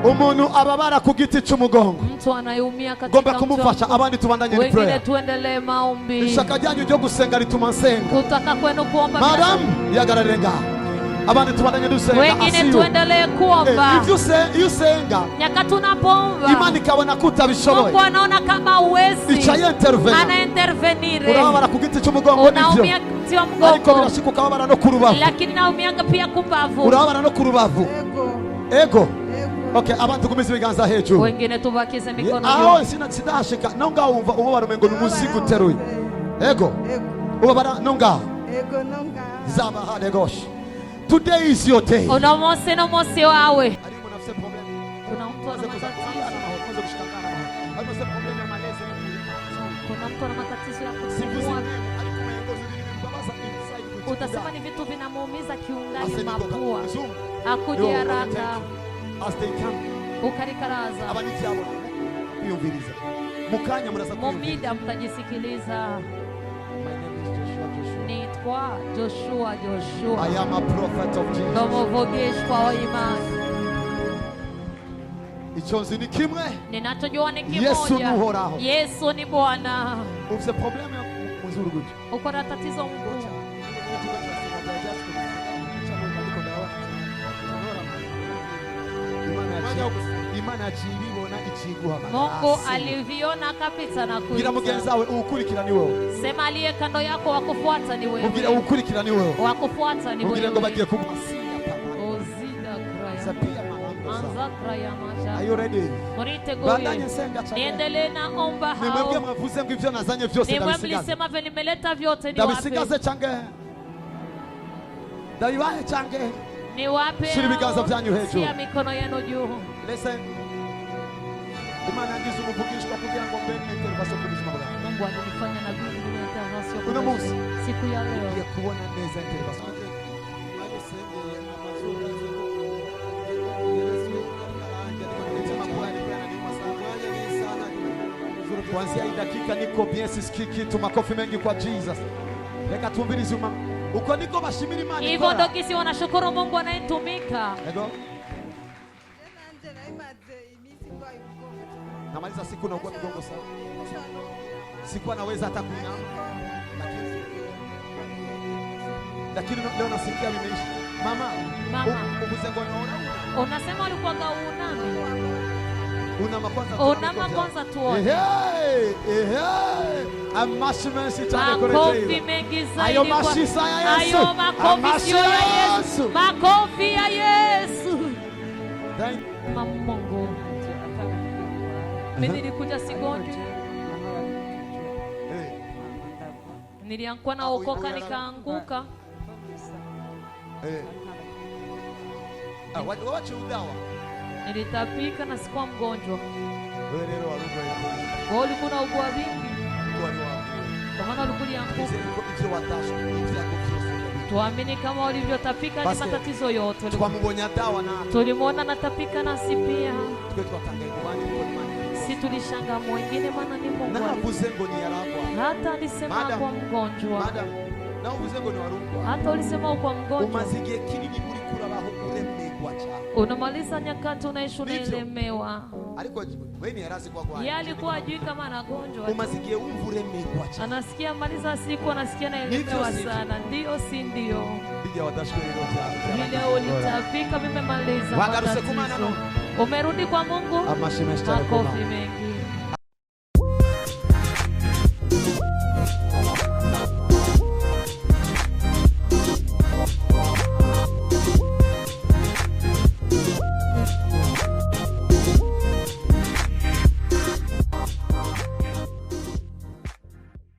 umuntu ababara ku giti cy'umugongo, mtu anayeumia katika ngomba kumufasha. Abandi tubandanye ni prayer. Wengine tuendelee maombi. Ishaka ryanyu ryo gusenga rituma nsenga. Kutaka kwenu kuomba. Madam yagarare ngaho. Abandi tubandanye dusenga. Wengine tuendelee kuomba. Iyo usenga, nyakati tunapoomba, Imana ikabona ko utabishoboye, Mungu anaona kama uwezi, icha intervene, ana intervenire. Urababara ku giti cy'umugongo nivyo, ariko birashika ukababara no ku rubavu. Lakini naumianga pia kumbavu. Urababara no ku rubavu. Ego. Okay, abantu kumiza ibiganza hejuru. Wengine tubakize mikono juu. Aho sidashika nonga wumva ubabara umengo n'umuzigo uteruye. Ego. Ubabara nonga. Ego nonga. Zaba hadegosh. Today is your day. Una mose no mose wawe. Alimu nafse problem. Kuna mtu ana matatizo. Kuna mtu ana matatizo ya kupumua. Utasema ni vitu vinamuumiza kiungani mapua. Akuje haraka. As they come. Ukarikaraza. Abaniti abo biyumviriza. Mukanya murasa mumida mtajisikiliza. Nitwa Joshua. I am a prophet of Jesus. Ndomuvugishwa wa imani. Ichonzi ni kimwe. Ninachojua ni kimoja. Yesu ni uhoraho. Yesu ni Bwana. Ufise problem ya mzuri gute. Uko na tatizo ngumu. Imana chibibona ichiguha. Mungu aliviona akapita na kuita. Gira mugenzi wawe ukurikira ni wewe. Sema aliye kando yako wakufuata ni wewe. Mugira ukurikira ni wewe. Wakufuata ni wewe. Mugira ngo bagiye kumasiya Ozida kraya. Sapia mama. Anza kraya macha. Are you ready? Bandanye senga cha. Niendelee na omba hao. Nimwambia mwavuze ngo ivyo nazanye vyose ndabisigaza. Nimwambia vile nimeleta vyote ni wapi? Ndabisigaze change. Ndabibaye change. Ni wapi? Shiri biganza vyanyu hejuru. Sia mikono yenu juu. Listen. Imana ngize umuvugishwa kugira ngo mbe intervention ku buzima bwawe. Mungu alinifanya nabii ni intervention. Kuna Mungu siku ya leo. Ya kuona neza intervention. Kuanzia hii dakika niko bien, sisikii kitu. Makofi mengi kwa Jesus. Leka tumbirize uko niko bashimira Imana. Hivyo ndio kisi wanashukuru Mungu anayetumika. Ego. Namaliza siku na ugongo mgongo sana. Sikuwa naweza hata kuinama. Lakini leo nasikia nimeisha. Mama. Ubuzengo naona. Unasema ulikuwa gaunami. Unama kwanza tuone. Amashimesi tane koreje. Makofi mengi zaidi. Ayo mashisa ya Yesu. Ayo makofi ya Yesu. Makofi ya Yesu. Mungu. Mimi nilikuja sigonjwa. Nilianguka na okoka nikaanguka. Wacha udawa. Nilitapika na sikuwa mgonjwa. Wewe leo walikuwa. Wewe ulikuwa na ugua vingi. Kwa maana ulikuwa anguka. Tuamini kama ulivyotapika ni matatizo yote. Tukamwonya dawa na tulimwona anatapika na si pia. Si tulishanga mwingine maana ni Mungu. Na buzengo ni yaragwa. Hata alisema kwa mgonjwa. Madam, na buzengo ni warungwa. Hata ulisema kwa mgonjwa. Umazigie kinini muri kurabaho uremegwa cha. Unamaliza nyakati unaishi unalemewa. Alikuwa wewe ni harasi kwa kwa. Yeye alikuwa ajui kama anagonjwa. Umazigie uremegwa cha. Anasikia maliza siku anasikia naelemewa sana. Ndio si ndio. Bija watashukuru leo. Ile ulitapika mimi maliza. Wagaruse kumana no. Umerudi kwa Mungu. Amashimeshitare kwa. Makofi mengi.